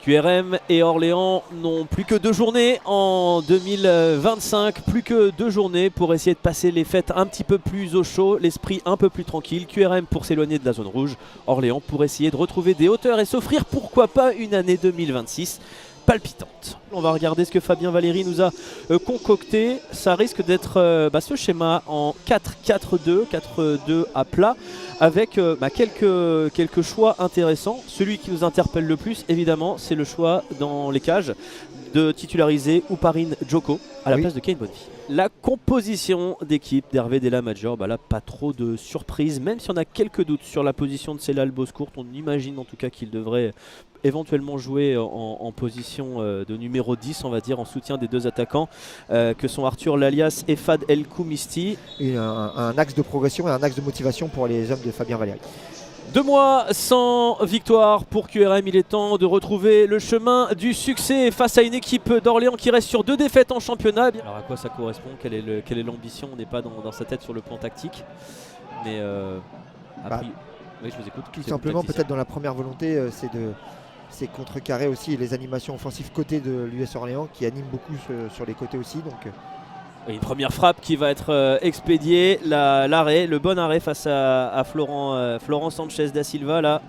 QRM et Orléans n'ont plus que 2 journées en 2025, plus que 2 journées pour essayer de passer les fêtes un petit peu plus au chaud, l'esprit un peu plus tranquille. QRM pour s'éloigner de la zone rouge, Orléans pour essayer de retrouver des hauteurs et s'offrir pourquoi pas une année 2026 palpitante. On va regarder ce que Fabien Valéry nous a concocté. Ça risque d'être ce schéma en 4-4-2, 4-2 à plat, avec quelques choix intéressants. Celui qui nous interpelle le plus, évidemment, c'est le choix dans les cages de titulariser Ouparine Djoko à la place de Kane Bonnefi. La composition d'équipe d'Hervé Della Maggiore, là pas trop de surprises, même si on a quelques doutes sur la position de Celal Bozkurt. On imagine en tout cas qu'il devrait éventuellement jouer en position de numéro 10, on va dire, en soutien des deux attaquants que sont Arthur Lalias et Fad El Koumisti. Et un axe de progression et un axe de motivation pour les hommes de Fabien Valéry. 2 mois sans victoire pour QRM, il est temps de retrouver le chemin du succès face à une équipe d'Orléans qui reste sur 2 défaites en championnat. Alors à quoi ça correspond? Quelle est l'ambition? On n'est pas dans sa tête sur le plan tactique. Mais oui, je vous écoute. Tout simplement, peut-être dans la première volonté, c'est contrecarrer aussi les animations offensives côté de l'US Orléans qui animent beaucoup sur les côtés aussi. Donc, une première frappe qui va être expédiée, le bon arrêt face à Florent Sanchez da Silva là.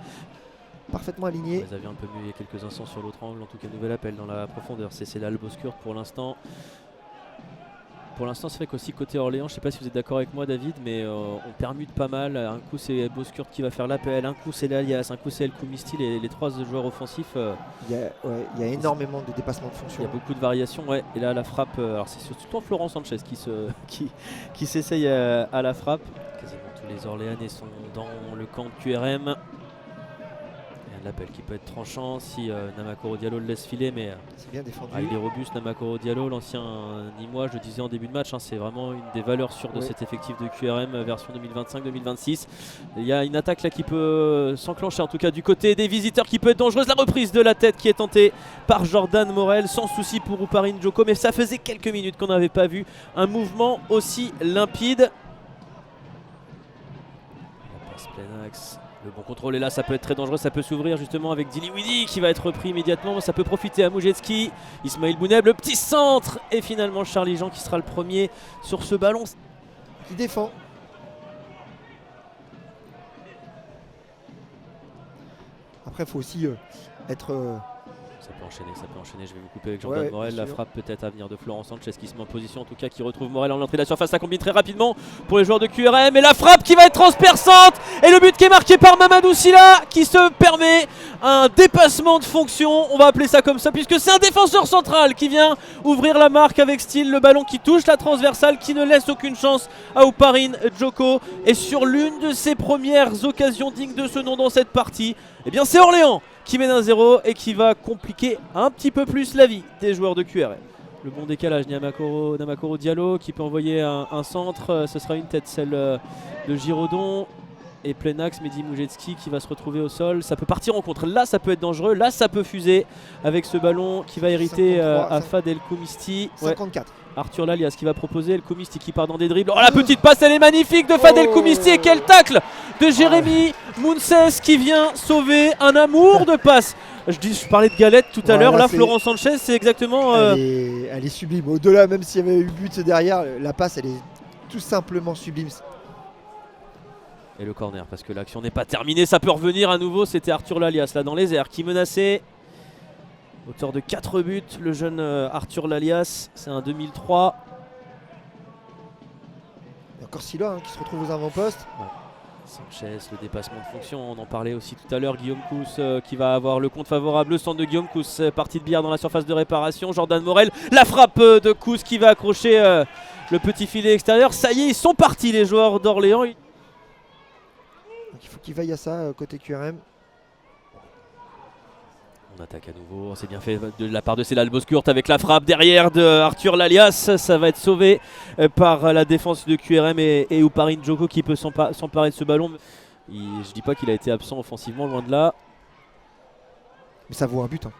Parfaitement aligné. Vous avez un peu mieux il y a quelques instants sur l'autre angle, en tout cas nouvel appel dans la profondeur. C'est Celal Bozkurt pour l'instant. Pour l'instant, c'est vrai qu'aussi côté Orléans, je ne sais pas si vous êtes d'accord avec moi David, mais on permute pas mal. Un coup c'est Bozkurt qui va faire l'appel, un coup c'est Lalias, un coup c'est El Koumisti, les 3 joueurs offensifs. Il y a énormément de dépassements de fonction. Il y a beaucoup de variations, ouais. Et là la frappe, alors c'est surtout Florent Sanchez qui s'essaye à la frappe. Quasiment tous les Orléanais sont dans le camp de QRM. L'appel qui peut être tranchant si Namakoro Diallo le laisse filer, mais c'est bien défendu. Il est robuste Namakoro Diallo, l'ancien Nîmois, je le disais en début de match, c'est vraiment une des valeurs sûres de cet effectif de QRM version 2025-2026. Il y a une attaque là qui peut s'enclencher, en tout cas du côté des visiteurs, qui peut être dangereuse. La reprise de la tête qui est tentée par Jordan Morel, sans souci pour Ouparine Djoko, mais ça faisait quelques minutes qu'on n'avait pas vu un mouvement aussi limpide. La passe plein axe. Le bon contrôle est là, ça peut être très dangereux, ça peut s'ouvrir justement avec Diliwidi qui va être repris immédiatement. Ça peut profiter à Moujetski, Ismail Bouneb, le petit centre. Et finalement Charlie Jean qui sera le premier sur ce ballon. Qui défend. Après il faut aussi être... Ça peut enchaîner, je vais vous couper avec Jordan Morel. La frappe peut-être à venir de Florent Sanchez qui se met en position, en tout cas qui retrouve Morel en l'entrée de la surface. Ça combine très rapidement pour les joueurs de QRM. Et la frappe qui va être transperçante. Et le but qui est marqué par Mamadou Sylla qui se permet un dépassement de fonction. On va appeler ça comme ça puisque c'est un défenseur central qui vient ouvrir la marque avec style. Le ballon qui touche la transversale, qui ne laisse aucune chance à Ouparine Djoko. Et sur l'une de ses premières occasions dignes de ce nom dans cette partie, eh bien c'est Orléans qui mène 1-0 et qui va compliquer un petit peu plus la vie des joueurs de QRM. Le bon décalage, Namakoro Diallo qui peut envoyer un centre. Ce sera une tête, celle de Giraudon. Et plein axe, Mehdi Moujetski qui va se retrouver au sol. Ça peut partir en contre. Là, ça peut être dangereux. Là, ça peut fuser avec ce ballon qui va hériter à Fad El Koumisti. 54. Arthur Lalias qui va proposer, El Koumisti qui part dans des dribbles. Oh, la petite passe, elle est magnifique de Fad El Koumisti. Et quel tacle de Jérémy Mounses qui vient sauver un amour de passe. Je parlais de galette tout à l'heure. Là, Florent Sanchez, c'est exactement... Elle est sublime. Au-delà, même s'il y avait eu but derrière, la passe, elle est tout simplement sublime. Et le corner, parce que l'action n'est pas terminée, ça peut revenir à nouveau. C'était Arthur Lalias là dans les airs qui menaçait. Auteur de 4 buts, le jeune Arthur Lalias, c'est un 2003. Il y a encore Sylla qui se retrouve aux avant-postes. Sanchez, le dépassement de fonction, on en parlait aussi tout à l'heure. Guillaume Cousse qui va avoir le compte favorable. Le centre de Guillaume Cousse, partie de billard dans la surface de réparation. Jordan Morel, la frappe de Cousse qui va accrocher le petit filet extérieur. Ça y est, ils sont partis les joueurs d'Orléans. Donc il faut qu'il veille à ça côté QRM. On attaque à nouveau, c'est bien fait de la part de Celal Bozkurt avec la frappe derrière de Arthur Lalias. Ça va être sauvé par la défense de QRM et Ouparine Djoko qui peut s'emparer de ce ballon. Je dis pas qu'il a été absent offensivement, loin de là. Mais ça vaut un but. Hein.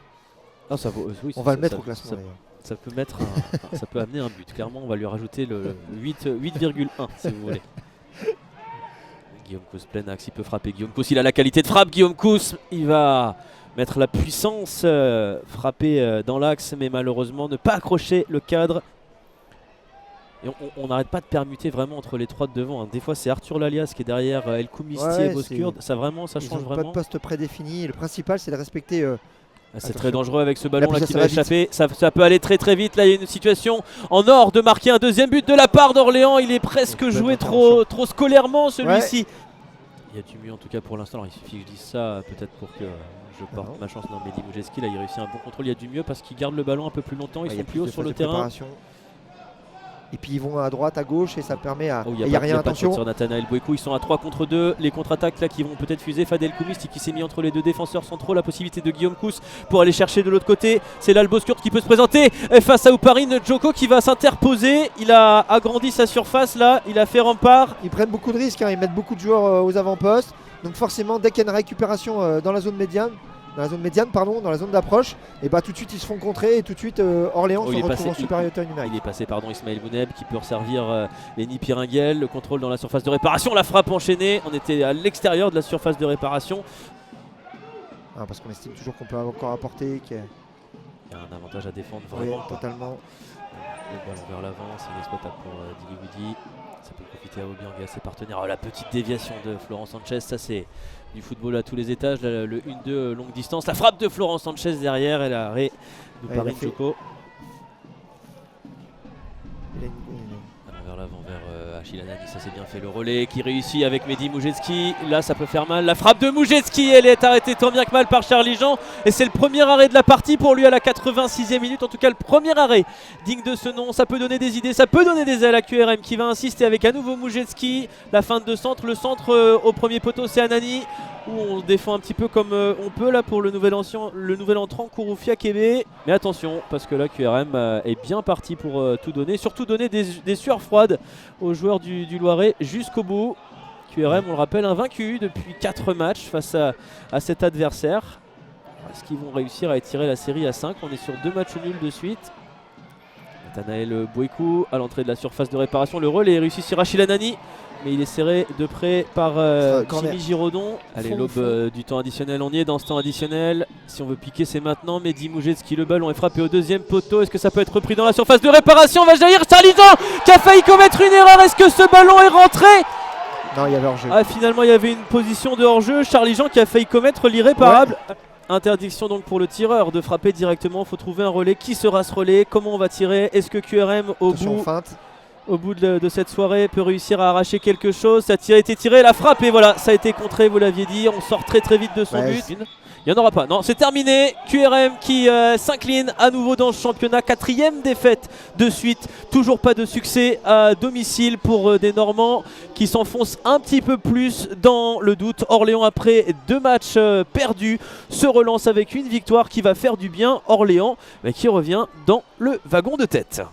Ah, ça vaut, oui, on va le mettre au classement. Ça peut amener un but. Clairement, on va lui rajouter le 8,1 si vous voulez. Guillaume Cousse plein axe, il peut frapper. Guillaume Cousse, il a la qualité de frappe. Guillaume Cousse, il va mettre la puissance, frapper dans l'axe, mais malheureusement ne pas accrocher le cadre. Et on n'arrête pas de permuter vraiment entre les trois de devant, hein. Des fois c'est Arthur Lalias qui est derrière El Koumisti et Bozkurt. Ça change vraiment. Pas de poste prédéfini. Le principal c'est de respecter. C'est très dangereux avec ce ballon là qui va échapper. Ça peut aller très très vite. Là il y a une situation en or de marquer un deuxième but de la part d'Orléans. Il est presque joué trop scolairement celui-ci. Il y a du mieux en tout cas pour l'instant. Alors il suffit que je dise ça peut-être pour que je porte ma chance. Non, Mehdi Moujevski là il réussit un bon contrôle. Il y a du mieux parce qu'il garde le ballon un peu plus longtemps. Ils sont plus haut sur le terrain. Et puis ils vont à droite, à gauche et ça permet à. Il n'y a rien, attention. Sur Nathanaël Bouekou, ils sont à 3 contre 2. Les contre-attaques là qui vont peut-être fuser. Fadel Koumisti qui s'est mis entre les deux défenseurs centraux. La possibilité de Guillaume Kous pour aller chercher de l'autre côté. C'est là le Bozkurt qui peut se présenter face à Ouparine Djoko qui va s'interposer. Il a agrandi sa surface là. Il a fait rempart. Ils prennent beaucoup de risques, hein. Ils mettent beaucoup de joueurs aux avant-postes. Donc forcément, dès qu'il y a une récupération dans la zone médiane, dans la zone d'approche, et bah tout de suite ils se font contrer et tout de suite Orléans se retrouve en supériorité numérique. Il est passé, Ismaël Bouneb qui peut resservir Lenny Piringuel, le contrôle dans la surface de réparation, la frappe enchaînée, on était à l'extérieur de la surface de réparation. Parce qu'on estime toujours qu'on peut encore apporter. Il y a un avantage à défendre vraiment. Oui, totalement. Le ballon vers l'avant, c'est inexploitable pour Dili. Ça peut profiter à Obiang et à ses partenaires. Oh, la petite déviation de Florent Sanchez, ça c'est du football à tous les étages. Là, le 1-2 longue distance, la frappe de Florent Sanchez derrière et l'arrêt de Paris Djoko. Vers l'avant, vers Achille Anani, ça c'est bien fait. Le relais qui réussit avec Mehdi Moujevski. Là ça peut faire mal. La frappe de Moujevski, elle est arrêtée tant bien que mal par Charlie Jean. Et c'est le premier arrêt de la partie pour lui à la 86e minute. En tout cas le premier arrêt digne de ce nom. Ça peut donner des idées, ça peut donner des ailes à QRM qui va insister avec à nouveau Moujevski. La feinte de centre, le centre au premier poteau c'est Anani. Où on défend un petit peu comme on peut là pour le nouvel entrant Kouroufia Kébé. Mais attention parce que là QRM est bien parti pour tout donner. Surtout donner des sueurs froides aux joueurs du Loiret jusqu'au bout. QRM on le rappelle invaincu depuis 4 matchs face à cet adversaire. Est-ce qu'ils vont réussir à étirer la série à 5? On est sur 2 matchs nuls de suite. Nathanaël Bouekou à l'entrée de la surface de réparation. Le relais est réussi sur Achille Anani. Mais il est serré de près par Jimmy Giraudon. Allez, l'aube du temps additionnel, on y est dans ce temps additionnel. Si on veut piquer, c'est maintenant. Mehdi Moujevski, le ballon est frappé au deuxième poteau. Est-ce que ça peut être repris dans la surface de réparation? On va jaillir Charlie Jean qui a failli commettre une erreur. Est-ce que ce ballon est rentré? Non, il y avait hors-jeu. Finalement, il y avait une position de hors-jeu. Charlie Jean qui a failli commettre l'irréparable. Ouais. Interdiction donc pour le tireur de frapper directement. Il faut trouver un relais. Qui sera ce relais? Comment on va tirer? Est-ce que QRM au bout de cette soirée peut réussir à arracher quelque chose? Ça a été tiré, la frappe et voilà, ça a été contré, vous l'aviez dit. On sort très très vite de son but. Il n'y en aura pas, non, c'est terminé. QRM qui s'incline à nouveau dans ce championnat. 4e défaite de suite. Toujours pas de succès à domicile pour des Normands qui s'enfoncent un petit peu plus dans le doute. Orléans, après 2 matchs perdus, se relance avec une victoire qui va faire du bien. Orléans qui revient dans le wagon de tête.